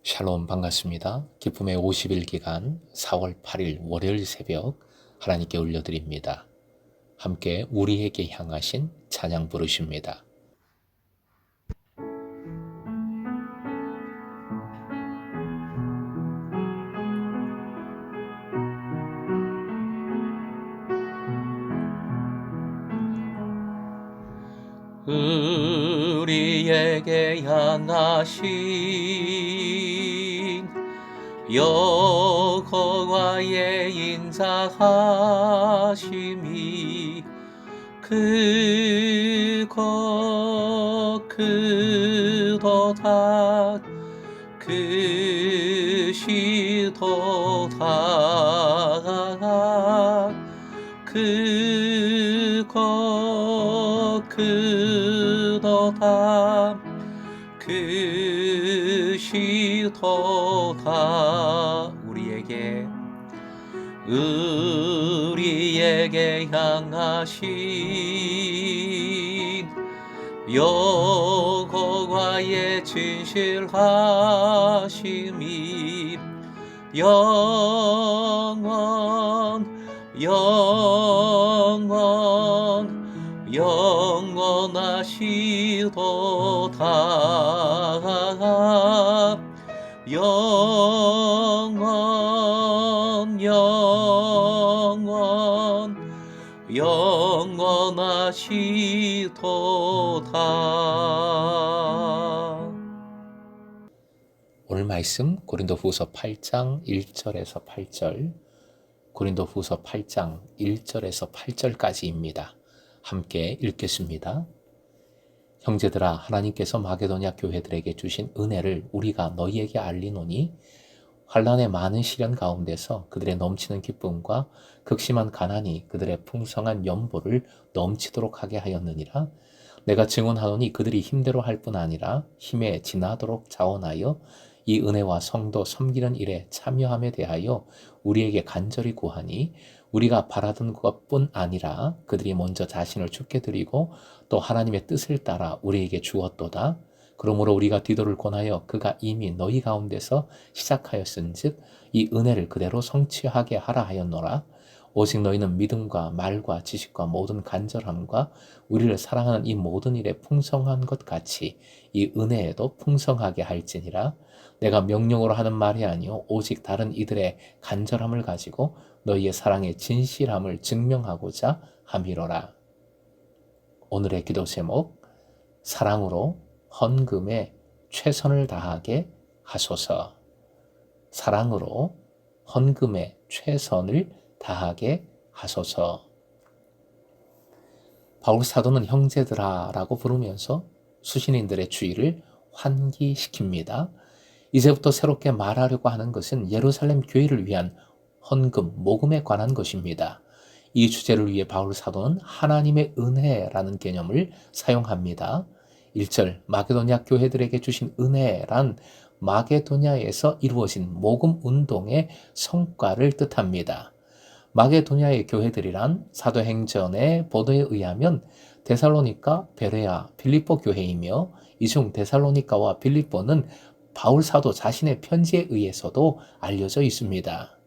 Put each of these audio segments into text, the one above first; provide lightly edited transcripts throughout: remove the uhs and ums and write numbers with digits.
샬롬 반갑습니다. 기쁨의 50일 기간 4월 8일 월요일 새벽 하나님께 올려드립니다. 함께 우리에게 향하신 찬양 부르십니다. 우리에게 향하신 여호와의 인자하심이 크도다 크시도다 크도다 크시도다 우리에게 향하신 여호와의 진실하심이 영원하시도다 영원하시도다. 오늘 말씀 고린도후서 8장 1절에서 8절, 고린도후서 8장 1절에서 8절까지입니다. 함께 읽겠습니다. 형제들아, 하나님께서 마게도냐 교회들에게 주신 은혜를 우리가 너희에게 알리노니 환난의 많은 시련 가운데서 그들의 넘치는 기쁨과 극심한 가난이 그들의 풍성한 연보를 넘치도록 하게 하였느니라. 내가 증언하노니 그들이 힘대로 할 뿐 아니라 힘에 지나도록 자원하여 이 은혜와 성도 섬기는 일에 참여함에 대하여 우리에게 간절히 구하니 우리가 바라던 것뿐 아니라 그들이 먼저 자신을 주께 드리고 또 하나님의 뜻을 따라 우리에게 주었도다. 그러므로 우리가 디도를 권하여 그가 이미 너희 가운데서 시작하였은즉 이 은혜를 그대로 성취하게 하라 하였노라. 오직 너희는 믿음과 말과 지식과 모든 간절함과 우리를 사랑하는 이 모든 일에 풍성한 것 같이 이 은혜에도 풍성하게 할지니라. 내가 명령으로 하는 말이 아니요 오직 다른 이들의 간절함을 가지고 너희의 사랑의 진실함을 증명하고자 함이로라. 오늘의 기도 제목, 사랑으로 헌금에 최선을 다하게 하소서. 사랑으로 헌금에 최선을 다하게 하소서. 바울 사도는 형제들아라고 부르면서 수신인들의 주의를 환기시킵니다. 이제부터 새롭게 말하려고 하는 것은 예루살렘 교회를 위한 헌금, 모금에 관한 것입니다. 이 주제를 위해 바울 사도는 하나님의 은혜라는 개념을 사용합니다. 1절, 마게도냐 교회들에게 주신 은혜란 마게도냐에서 이루어진 모금 운동의 성과를 뜻합니다. 마게도냐의 교회들이란 사도행전의 보도에 의하면 데살로니가, 베레아, 빌립보 교회이며 이 중 데살로니가와 빌립보는 바울 사도 자신의 편지에 의해서도 알려져 있습니다.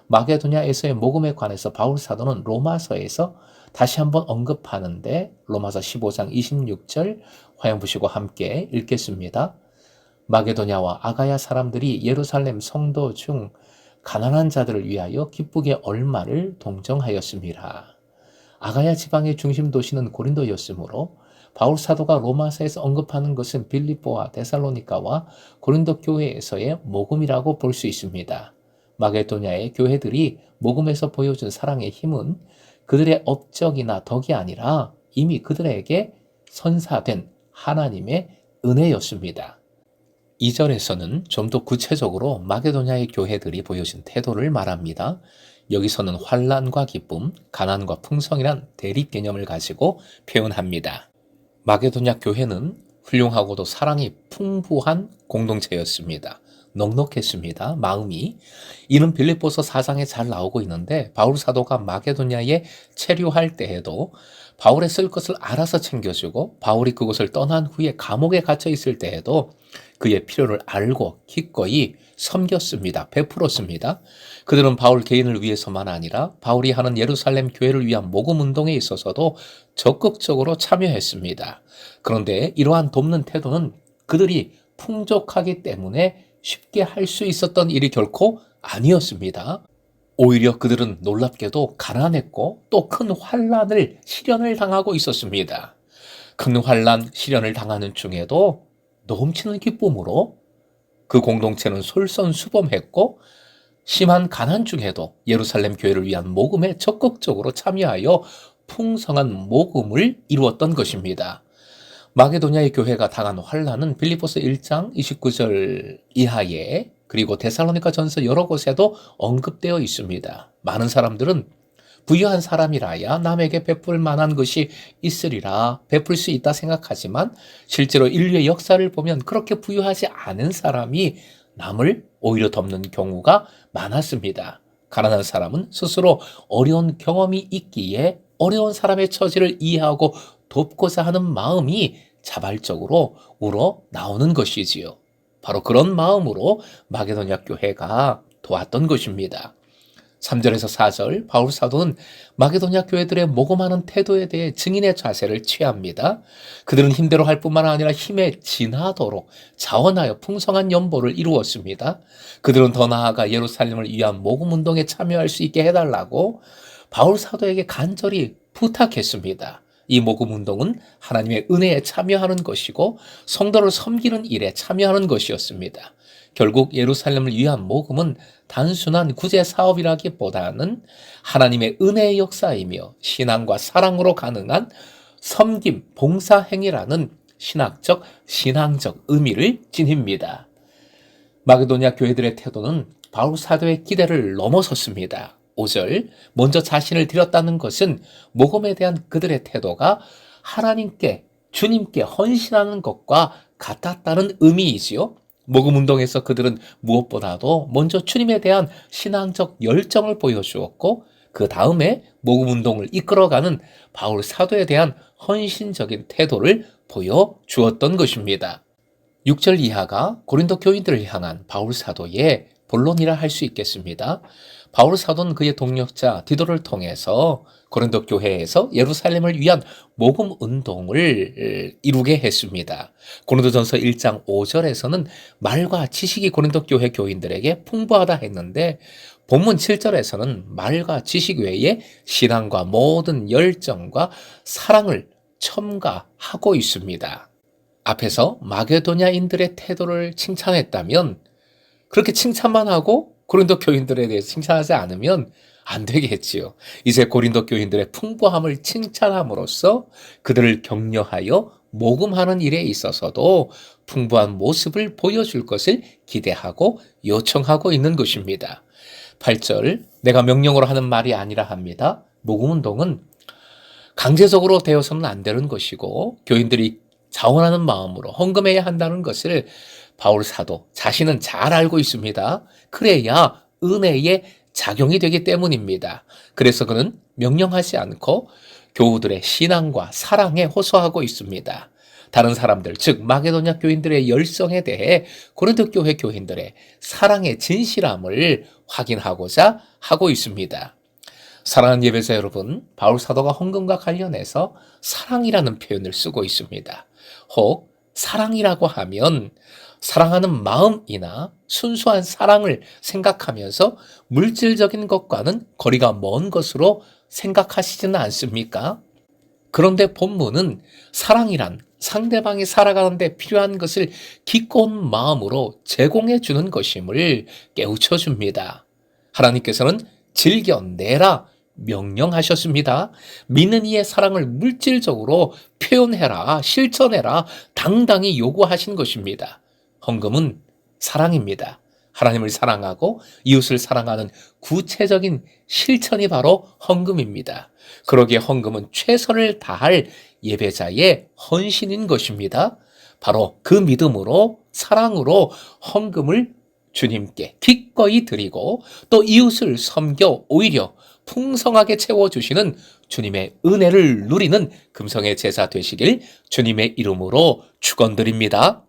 마게도냐에서의 모금에 관해서 바울 사도는 로마서에서 다시 한번 언급하는데 로마서 15장 26절 화형 보시고 함께 읽겠습니다. 마게도냐와 아가야 사람들이 예루살렘 성도 중 가난한 자들을 위하여 기쁘게 얼마를 동정하였습니다. 아가야 지방의 중심 도시는 고린도였으므로 바울 사도가 로마서에서 언급하는 것은 빌립보와 데살로니가와 고린도 교회에서의 모금이라고 볼 수 있습니다. 마게도냐의 교회들이 모금에서 보여준 사랑의 힘은 그들의 업적이나 덕이 아니라 이미 그들에게 선사된 하나님의 은혜였습니다. 2절에서는 좀 더 구체적으로 마게도냐의 교회들이 보여준 태도를 말합니다. 여기서는 환난과 기쁨, 가난과 풍성이란 대립 개념을 가지고 표현합니다. 마게도냐 교회는 훌륭하고도 사랑이 풍부한 공동체였습니다. 넉넉했습니다. 마음이. 이는 빌립보서 4장에 잘 나오고 있는데 바울 사도가 마게도냐에 체류할 때에도 바울의 쓸 것을 알아서 챙겨주고 바울이 그곳을 떠난 후에 감옥에 갇혀 있을 때에도 그의 필요를 알고 기꺼이 섬겼습니다. 베풀었습니다. 그들은 바울 개인을 위해서만 아니라 바울이 하는 예루살렘 교회를 위한 모금 운동에 있어서도 적극적으로 참여했습니다. 그런데 이러한 돕는 태도는 그들이 풍족하기 때문에 쉽게 할 수 있었던 일이 결코 아니었습니다. 오히려 그들은 놀랍게도 가난했고 또 큰 환난을 시련을 당하고 있었습니다. 큰 환난, 시련을 당하는 중에도 넘치는 기쁨으로 그 공동체는 솔선수범했고 심한 가난 중에도 예루살렘 교회를 위한 모금에 적극적으로 참여하여 풍성한 모금을 이루었던 것입니다. 마게도냐의 교회가 당한 환난은 빌립보서 1장 29절 이하에 그리고 데살로니가 전서 여러 곳에도 언급되어 있습니다. 많은 사람들은 부유한 사람이라야 남에게 베풀 만한 것이 있으리라 베풀 수 있다 생각하지만 실제로 인류의 역사를 보면 그렇게 부유하지 않은 사람이 남을 오히려 덮는 경우가 많았습니다. 가난한 사람은 스스로 어려운 경험이 있기에 어려운 사람의 처지를 이해하고 돕고자 하는 마음이 자발적으로 우러 나오는 것이지요. 바로 그런 마음으로 마게도냐 교회가 도왔던 것입니다. 3절에서 4절 바울 사도는 마게도냐 교회들의 모금하는 태도에 대해 증인의 자세를 취합니다. 그들은 힘대로 할 뿐만 아니라 힘에 지나도록 자원하여 풍성한 연보를 이루었습니다. 그들은 더 나아가 예루살렘을 위한 모금 운동에 참여할 수 있게 해달라고 바울 사도에게 간절히 부탁했습니다. 이 모금 운동은 하나님의 은혜에 참여하는 것이고 성도를 섬기는 일에 참여하는 것이었습니다. 결국 예루살렘을 위한 모금은 단순한 구제 사업이라기보다는 하나님의 은혜의 역사이며 신앙과 사랑으로 가능한 섬김, 봉사 행위라는 신앙적 의미를 지닙니다. 마게도냐 교회들의 태도는 바울 사도의 기대를 넘어섰습니다. 5절, 먼저 자신을 드렸다는 것은 모금에 대한 그들의 태도가 하나님께, 주님께 헌신하는 것과 같았다는 의미이지요. 모금 운동에서 그들은 무엇보다도 먼저 주님에 대한 신앙적 열정을 보여주었고 그 다음에 모금 운동을 이끌어가는 바울 사도에 대한 헌신적인 태도를 보여주었던 것입니다. 6절 이하가 고린도 교인들을 향한 바울 사도의 본론이라 할 수 있겠습니다. 바울 사도는 그의 동력자 디도를 통해서 고린도 교회에서 예루살렘을 위한 모금 운동을 이루게 했습니다. 고린도전서 1장 5절에서는 말과 지식이 고린도 교회 교인들에게 풍부하다 했는데 본문 7절에서는 말과 지식 외에 신앙과 모든 열정과 사랑을 첨가하고 있습니다. 앞에서 마게도냐인들의 태도를 칭찬했다면 그렇게 칭찬만 하고 고린도 교인들에 대해서 칭찬하지 않으면 안 되겠지요. 이제 고린도 교인들의 풍부함을 칭찬함으로써 그들을 격려하여 모금하는 일에 있어서도 풍부한 모습을 보여줄 것을 기대하고 요청하고 있는 것입니다. 8절, 내가 명령으로 하는 말이 아니라 합니다. 모금운동은 강제적으로 되어서는 안 되는 것이고 교인들이 자원하는 마음으로 헌금해야 한다는 것을 바울 사도 자신은 잘 알고 있습니다. 그래야 은혜의 작용이 되기 때문입니다. 그래서 그는 명령하지 않고 교우들의 신앙과 사랑에 호소하고 있습니다. 다른 사람들, 즉 마게도냐 교인들의 열성에 대해 고린도 교회 교인들의 사랑의 진실함을 확인하고자 하고 있습니다. 사랑하는 예배자 여러분, 바울 사도가 헌금과 관련해서 사랑이라는 표현을 쓰고 있습니다. 혹 사랑이라고 하면 사랑하는 마음이나 순수한 사랑을 생각하면서 물질적인 것과는 거리가 먼 것으로 생각하시지는 않습니까? 그런데 본문은 사랑이란 상대방이 살아가는 데 필요한 것을 기꺼운 마음으로 제공해 주는 것임을 깨우쳐 줍니다. 하나님께서는 즐겨내라 명령하셨습니다. 믿는 이의 사랑을 물질적으로 표현해라, 실천해라 당당히 요구하신 것입니다. 헌금은 사랑입니다. 하나님을 사랑하고 이웃을 사랑하는 구체적인 실천이 바로 헌금입니다. 그러기에 헌금은 최선을 다할 예배자의 헌신인 것입니다. 바로 그 믿음으로 사랑으로 헌금을 주님께 기꺼이 드리고 또 이웃을 섬겨 오히려 풍성하게 채워주시는 주님의 은혜를 누리는 금성의 제사 되시길 주님의 이름으로 축원드립니다.